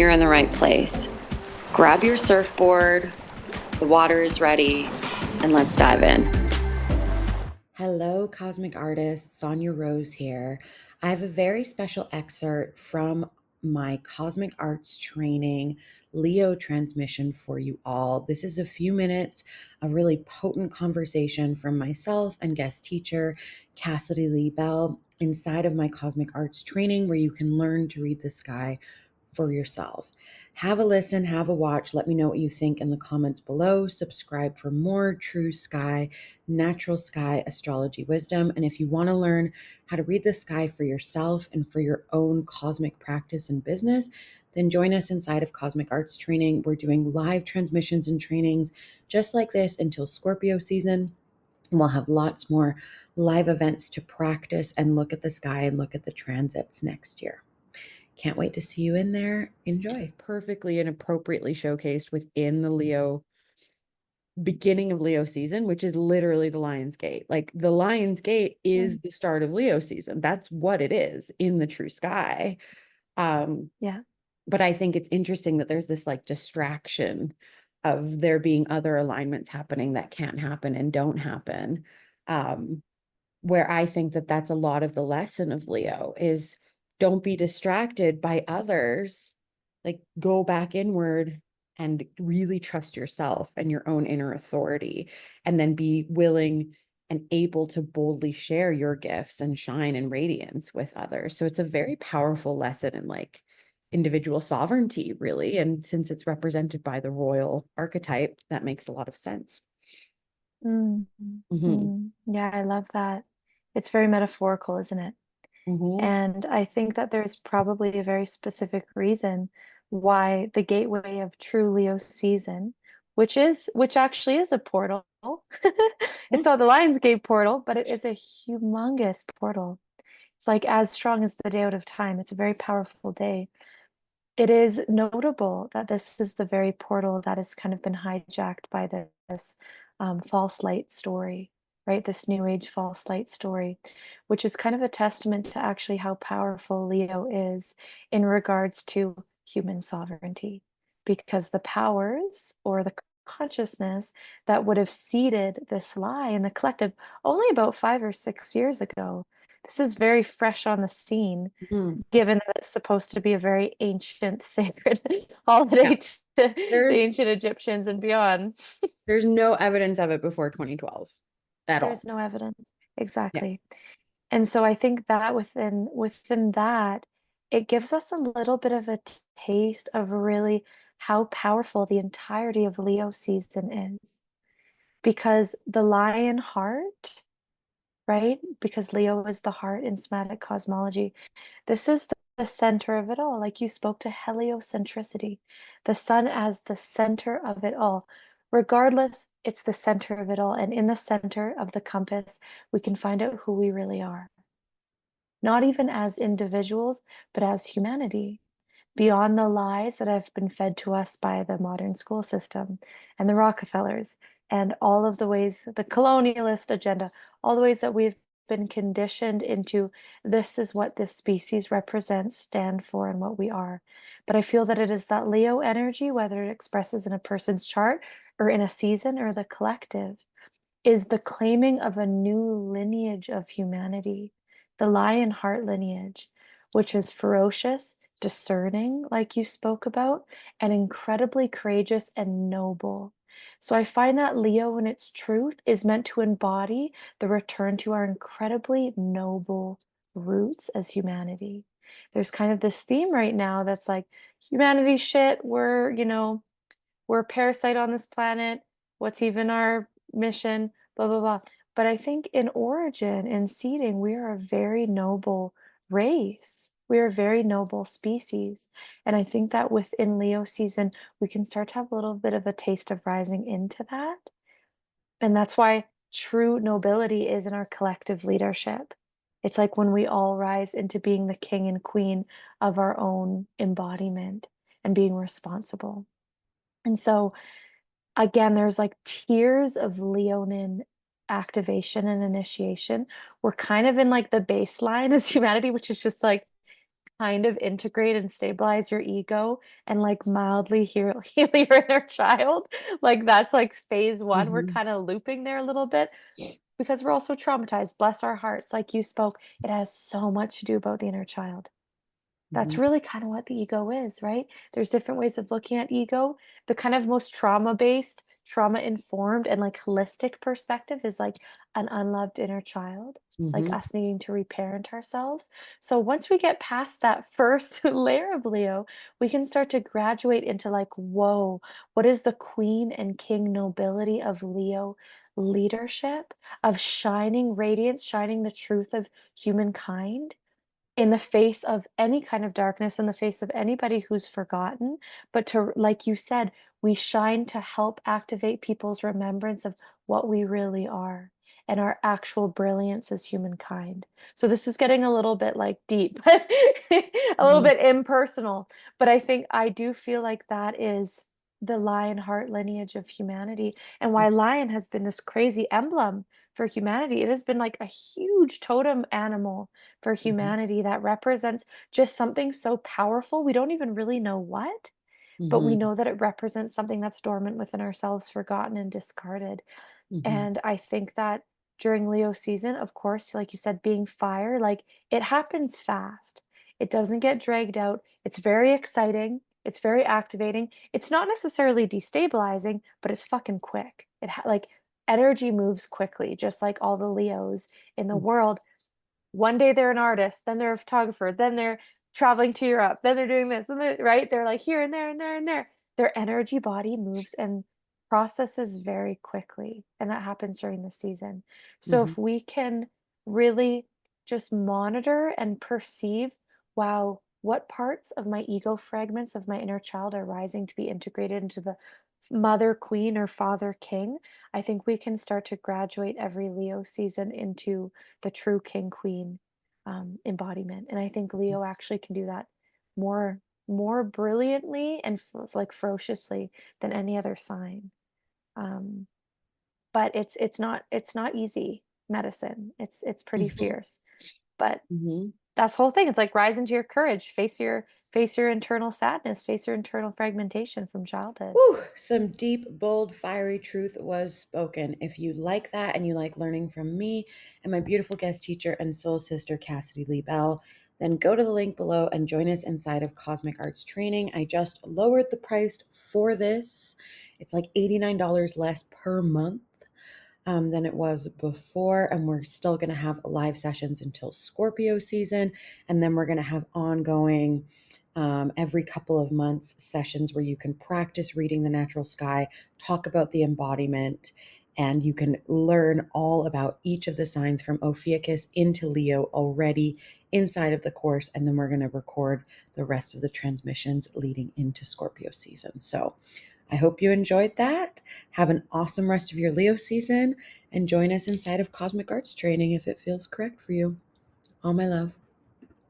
you're in the right place. Grab your surfboard, the water is ready, and let's dive in. Hello, cosmic artists. Sanja Rose here. I have a very special excerpt from my cosmic arts training Leo transmission for you all. This is a few minutes of really potent conversation from myself and guest teacher Cassidy Lee Bell inside of my cosmic arts training, where you can learn to read the sky for yourself. Have a listen, have a watch. Let me know what you think in the comments below. Subscribe for more true sky, natural sky astrology wisdom. And if you want to learn how to read the sky for yourself and for your own cosmic practice and business, then join us inside of Cosmic Arts Training. We're doing live transmissions and trainings just like this until Scorpio season. We'll have lots more live events to practice and look at the sky and look at the transits next year. Can't wait to see you in there. Enjoy. Perfectly and appropriately showcased within the Leo beginning of Leo season, which is literally the Lion's Gate. Like the Lion's Gate is the start of Leo season. That's what it is in the true sky. Yeah. But I think it's interesting that there's this like distraction of there being other alignments happening that can't happen and don't happen. Where I think that that's a lot of the lesson of Leo is don't be distracted by others. Like go back inward and really trust yourself and your own inner authority, and then be willing and able to boldly share your gifts and shine and radiance with others. So it's a very powerful lesson in like individual sovereignty, really. And since it's represented by the royal archetype, that makes a lot of sense. Yeah, I love that. It's very metaphorical, isn't it? And I think that there's probably a very specific reason why the gateway of true Leo season, which actually is a portal. It's not the Lion's Gate portal, but it is a humongous portal. It's like as strong as the day out of time. It's a very powerful day. It is notable that this is the very portal that has kind of been hijacked by this false light story, right? This new age false light story, which is kind of a testament to actually how powerful Leo is in regards to human sovereignty, because the powers or the consciousness that would have seeded this lie in the collective only about 5 or 6 years ago. This is very fresh on the scene, given that it's supposed to be a very ancient, sacred holiday to the ancient Egyptians and beyond. There's no evidence of it before 2012 at all. There's no evidence. Exactly. Yeah. And so I think that within that, it gives us a little bit of a taste of really how powerful the entirety of Leo season is. Because the lion heart, right? Because Leo is the heart in somatic cosmology. This is the center of it all. Like you spoke to heliocentricity, the sun as the center of it all. Regardless, it's the center of it all. And in the center of the compass, we can find out who we really are. Not even as individuals, but as humanity. Beyond the lies that have been fed to us by the modern school system and the Rockefellers and all of the ways, the colonialist agenda, all the ways that we've been conditioned into this is what this species represents, stand for, and what we are. But I feel that it is that Leo energy, whether it expresses in a person's chart or in a season or the collective, is the claiming of a new lineage of humanity, the lion heart lineage, which is ferocious, discerning, like you spoke about, and incredibly courageous and noble. So I find that Leo in its truth is meant to embody the return to our incredibly noble roots as humanity. There's kind of this theme right now that's like humanity shit, we're a parasite on this planet. What's even our mission? Blah, blah, blah. But I think in origin, in seeding, we are a very noble race. We are a very noble species. And I think that within Leo season, we can start to have a little bit of a taste of rising into that. And that's why true nobility is in our collective leadership. It's like when we all rise into being the king and queen of our own embodiment and being responsible. And so, again, there's like tiers of Leonin activation and initiation. We're kind of in like the baseline as humanity, which is just like kind of integrate and stabilize your ego and like mildly heal your inner child. Like that's like phase one. We're Mhm. kind of looping there a little bit because we're also traumatized. Bless our hearts. Like you spoke, it has so much to do about the inner child. That's Mhm. really kind of what the ego is, right? There's different ways of looking at ego. The kind of most trauma-based, trauma-informed, and like holistic perspective is like an unloved inner child, like Mhm. us needing to reparent ourselves. So once we get past that first layer of Leo, we can start to graduate into like, whoa, what is the queen and king nobility of Leo leadership, of shining radiance, shining the truth of humankind? In the face of any kind of darkness, in the face of anybody who's forgotten, but to like you said, we shine to help activate people's remembrance of what we really are and our actual brilliance as humankind. So this is getting a little bit like deep, a little Mhm. bit impersonal, but I think I do feel like that is the lion heart lineage of humanity and why lion has been this crazy emblem for humanity. It has been like a huge totem animal for Mhm. humanity that represents just something so powerful. We don't even really know what, but we Mhm. know that it represents something that's dormant within ourselves, forgotten and discarded. Mhm. And I think that during Leo season, of course, like you said, being fire, like it happens fast. It doesn't get dragged out. It's very exciting. It's very activating. It's not necessarily destabilizing, but it's fucking quick. Like energy moves quickly, just like all the Leos in the Mhm. world. One day they're an artist, then they're a photographer, then they're traveling to Europe, then they're doing this, and they're right? They're like here and there and there and there. Their energy body moves and processes very quickly, and that happens during the season. So Mhm. if we can really just monitor and perceive, wow, what parts of my ego fragments of my inner child are rising to be integrated into the mother queen or father king, I think we can start to graduate every Leo season into the true king queen embodiment. And I think Leo actually can do that more brilliantly and like ferociously than any other sign. Um, but it's not easy medicine. It's pretty Mhm. fierce. But Mhm. that's the whole thing. It's like rise into your courage, face your internal sadness, face your internal fragmentation from childhood. Whew, some deep, bold, fiery truth was spoken. If you like that and you like learning from me and my beautiful guest teacher and soul sister, Cassidy Lee Bell, then go to the link below and join us inside of Cosmic Arts Training. I just lowered the price for this. It's like $89 less per month than it was before. And we're still going to have live sessions until Scorpio season. And then we're going to have ongoing, every couple of months, sessions where you can practice reading the natural sky, talk about the embodiment, and you can learn all about each of the signs from Ophiuchus into Leo already inside of the course. And then we're going to record the rest of the transmissions leading into Scorpio season. So I hope you enjoyed that. Have an awesome rest of your Leo season and join us inside of Cosmic Arts Training if it feels correct for you. All my love.